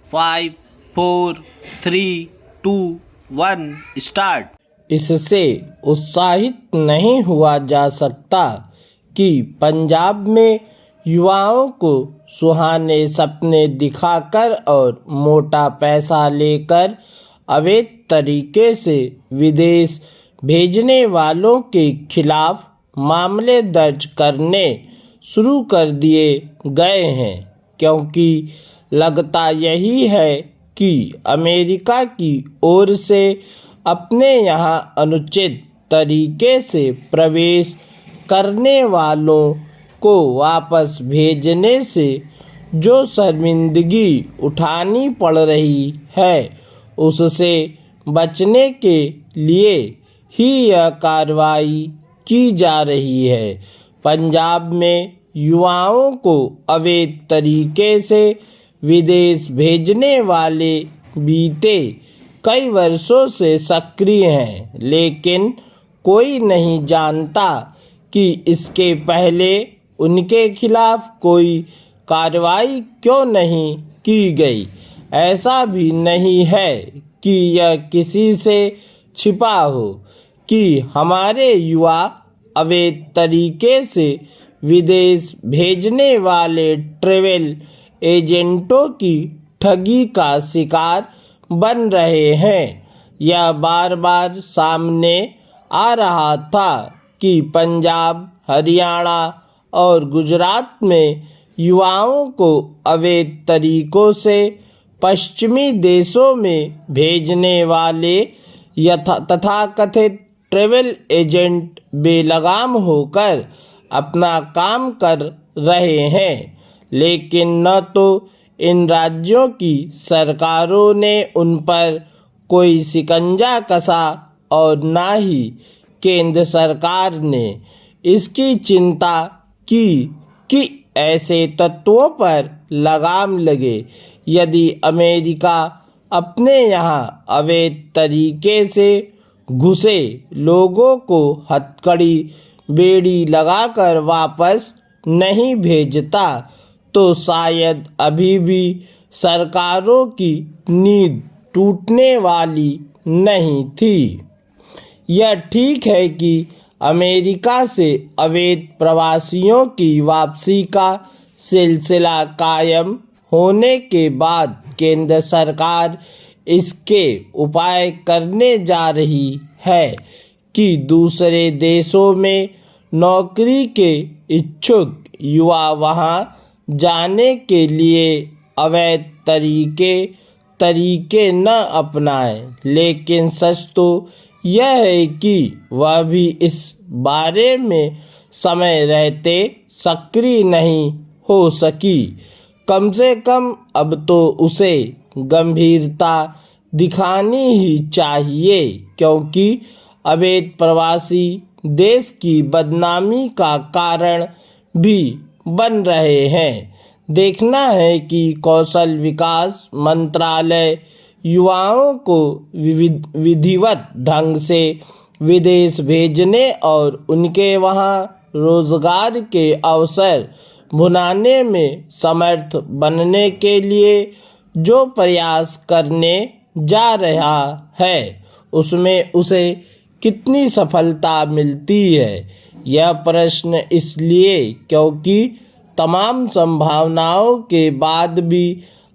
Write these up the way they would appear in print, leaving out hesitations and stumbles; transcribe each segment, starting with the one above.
5, 4, 3, 2, 1 start. इससे उत्साहित नहीं हुआ जा सकता कि पंजाब में युवाओं को सुहाने सपने दिखाकर और मोटा पैसा लेकर अवैध तरीके से विदेश भेजने वालों के खिलाफ मामले दर्ज करने शुरू कर दिए गए हैं, क्योंकि लगता यही है कि अमेरिका की ओर से अपने यहाँ अनुचित तरीके से प्रवेश करने वालों को वापस भेजने से जो शर्मिंदगी उठानी पड़ रही है, उससे बचने के लिए ही यह कार्रवाई की जा रही है। पंजाब में युवाओं को अवैध तरीके से विदेश भेजने वाले बीते कई वर्षों से सक्रिय हैं, लेकिन कोई नहीं जानता कि इसके पहले उनके खिलाफ कोई कार्रवाई क्यों नहीं की गई। ऐसा भी नहीं है कि यह किसी से छिपा हो कि हमारे युवा अवैध तरीके से विदेश भेजने वाले ट्रैवल एजेंटों की ठगी का शिकार बन रहे हैं। यह बार बार सामने आ रहा था कि पंजाब, हरियाणा और गुजरात में युवाओं को अवैध तरीकों से पश्चिमी देशों में भेजने वाले तथाकथित ट्रैवल एजेंट बेलगाम होकर अपना काम कर रहे हैं, लेकिन न तो इन राज्यों की सरकारों ने उन पर कोई शिकंजा कसा और न ही केंद्र सरकार ने इसकी चिंता की कि ऐसे तत्वों पर लगाम लगे। यदि अमेरिका अपने यहाँ अवैध तरीके से घुसे लोगों को हथकड़ी बेड़ी लगाकर वापस नहीं भेजता, तो शायद अभी भी सरकारों की नींद टूटने वाली नहीं थी। यह ठीक है कि अमेरिका से अवैध प्रवासियों की वापसी का सिलसिला कायम होने के बाद केंद्र सरकार इसके उपाय करने जा रही है कि दूसरे देशों में नौकरी के इच्छुक युवा वहां जाने के लिए अवैध तरीके न अपनाएं। लेकिन सच तो यह है कि वह भी इस बारे में समय रहते सक्रिय नहीं हो सकी। कम से कम अब तो उसे गंभीरता दिखानी ही चाहिए, क्योंकि अवैध प्रवासी देश की बदनामी का कारण भी बन रहे हैं। देखना है कि कौशल विकास मंत्रालय युवाओं को विधिवत ढंग से विदेश भेजने और उनके वहां रोजगार के अवसर भुनाने में समर्थ बनने के लिए जो प्रयास करने जा रहा है, उसमें उसे कितनी सफलता मिलती है। यह प्रश्न इसलिए क्योंकि तमाम संभावनाओं के बाद भी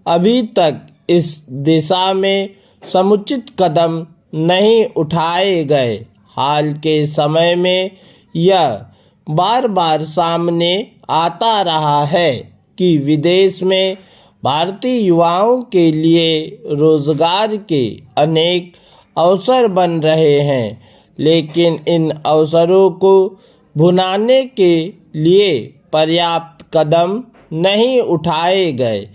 अभी तक इस दिशा में समुचित कदम नहीं उठाए गए। हाल के समय में यह बार बार सामने आता रहा है कि विदेश में भारतीय युवाओं के लिए रोजगार के अनेक अवसर बन रहे हैं, लेकिन इन अवसरों को भुनाने के लिए पर्याप्त कदम नहीं उठाए गए।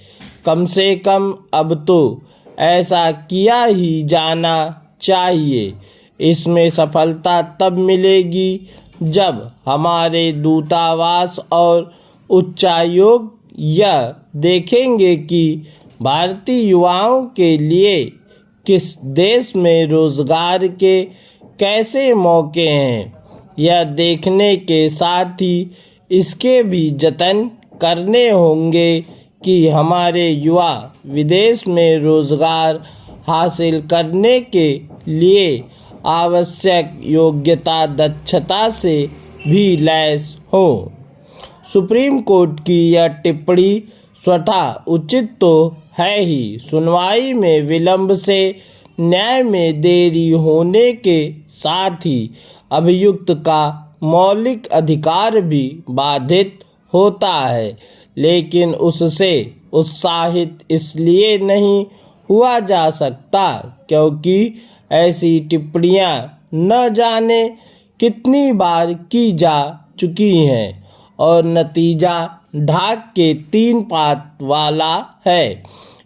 कम से कम अब तो ऐसा किया ही जाना चाहिए। इसमें सफलता तब मिलेगी जब हमारे दूतावास और उच्चायोग यह देखेंगे कि भारतीय युवाओं के लिए किस देश में रोजगार के कैसे मौके हैं। यह देखने के साथ ही इसके भी जतन करने होंगे कि हमारे युवा विदेश में रोजगार हासिल करने के लिए आवश्यक योग्यता दक्षता से भी लैस हो। सुप्रीम कोर्ट की यह टिप्पणी स्वतः उचित तो है ही, सुनवाई में विलंब से न्याय में देरी होने के साथ ही अभियुक्त का मौलिक अधिकार भी बाधित होता है, लेकिन उससे उत्साहित इसलिए नहीं हुआ जा सकता क्योंकि ऐसी टिप्पणियां न जाने कितनी बार की जा चुकी हैं और नतीजा ढाक के 3 पात वाला है।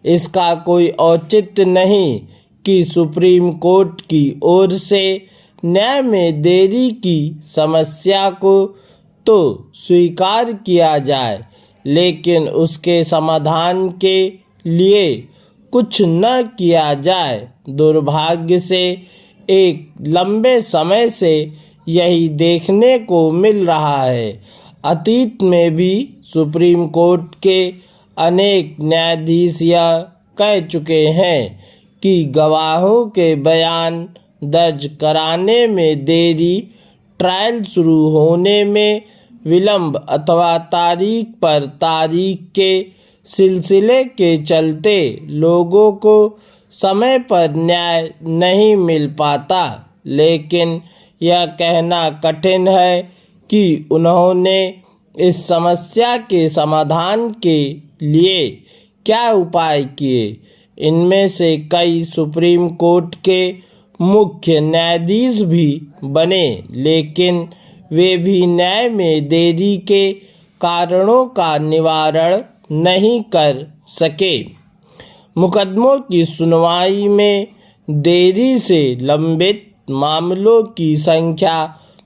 इसका कोई औचित्य नहीं कि सुप्रीम कोर्ट की ओर से न्याय में देरी की समस्या को तो स्वीकार किया जाए, लेकिन उसके समाधान के लिए कुछ न किया जाए। दुर्भाग्य से एक लंबे समय से यही देखने को मिल रहा है। अतीत में भी सुप्रीम कोर्ट के अनेक न्यायाधीश यह कह चुके हैं कि गवाहों के बयान दर्ज कराने में देरी, ट्रायल शुरू होने में विलंब अथवा तारीख पर तारीख के सिलसिले के चलते लोगों को समय पर न्याय नहीं मिल पाता। लेकिन यह कहना कठिन है कि उन्होंने इस समस्या के समाधान के लिए क्या उपाय किए। इनमें से कई सुप्रीम कोर्ट के मुख्य न्यायाधीश भी बने, लेकिन वे भी न्याय में देरी के कारणों का निवारण नहीं कर सके। मुकदमों की सुनवाई में देरी से लंबित मामलों की संख्या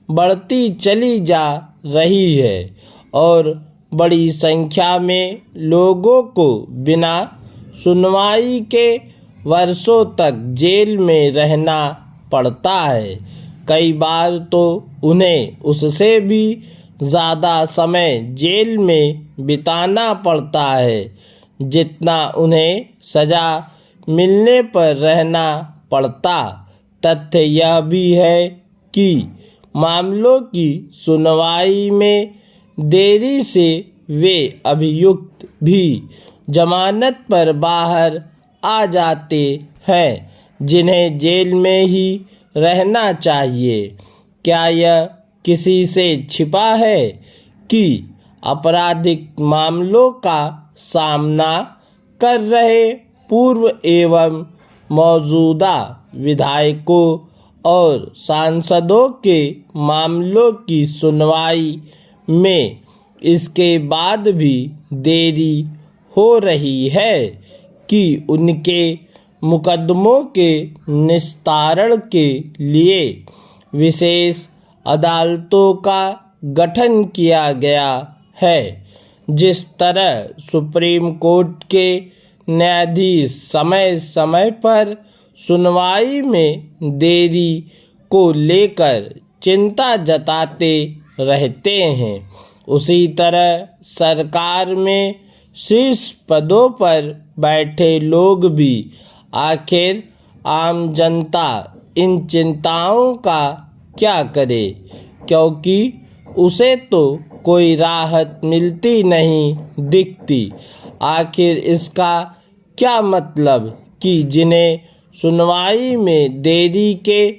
बढ़ती चली जा रही है और बड़ी संख्या में लोगों को बिना सुनवाई के वर्षों तक जेल में रहना पड़ता है। कई बार तो उन्हें उससे भी ज़्यादा समय जेल में बिताना पड़ता है जितना उन्हें सज़ा मिलने पर रहना पड़ता। तथ्य यह भी है कि मामलों की सुनवाई में देरी से वे अभियुक्त भी जमानत पर बाहर आ जाते हैं जिन्हें जेल में ही रहना चाहिए। क्या यह किसी से छिपा है कि आपराधिक मामलों का सामना कर रहे पूर्व एवं मौजूदा विधायकों और सांसदों के मामलों की सुनवाई में इसके बाद भी देरी हो रही है कि उनके मुकदमों के निस्तारण के लिए विशेष अदालतों का गठन किया गया है। जिस तरह सुप्रीम कोर्ट के न्यायाधीश समय समय पर सुनवाई में देरी को लेकर चिंता जताते रहते हैं, उसी तरह सरकार में शीर्ष पदों पर बैठे लोग भी आखिर आम जनता इन चिंताओं का क्या करे, क्योंकि उसे तो कोई राहत मिलती नहीं दिखती। आखिर इसका क्या मतलब कि जिन्हें सुनवाई में देरी के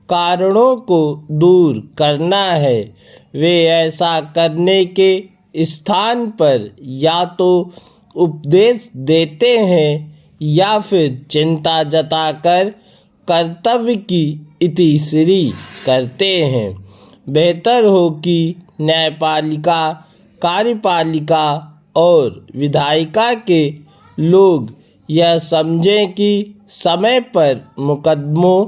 कारणों को दूर करना है वे ऐसा करने के स्थान पर या तो उपदेश देते हैं या फिर चिंता जताकर कर्तव्य की इतिश्री करते हैं। बेहतर हो कि न्यायपालिका, कार्यपालिका और विधायिका के लोग यह समझें कि समय पर मुकदमों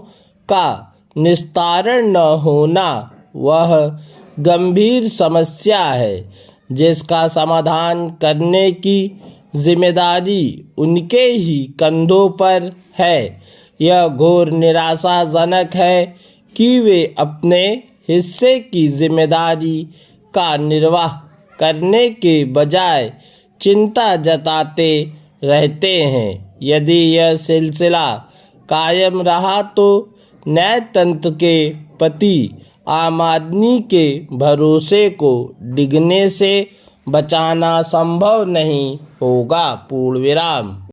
का निस्तारण न होना वह गंभीर समस्या है जिसका समाधान करने की जिम्मेदारी उनके ही कंधों पर है। यह घोर निराशाजनक है कि वे अपने हिस्से की जिम्मेदारी का निर्वाह करने के बजाय चिंता जताते रहते हैं। यदि यह सिलसिला कायम रहा तो न्यायतंत्र के प्रति आम आदमी के भरोसे को डिगने से बचाना संभव नहीं होगा। पूर्ण विराम।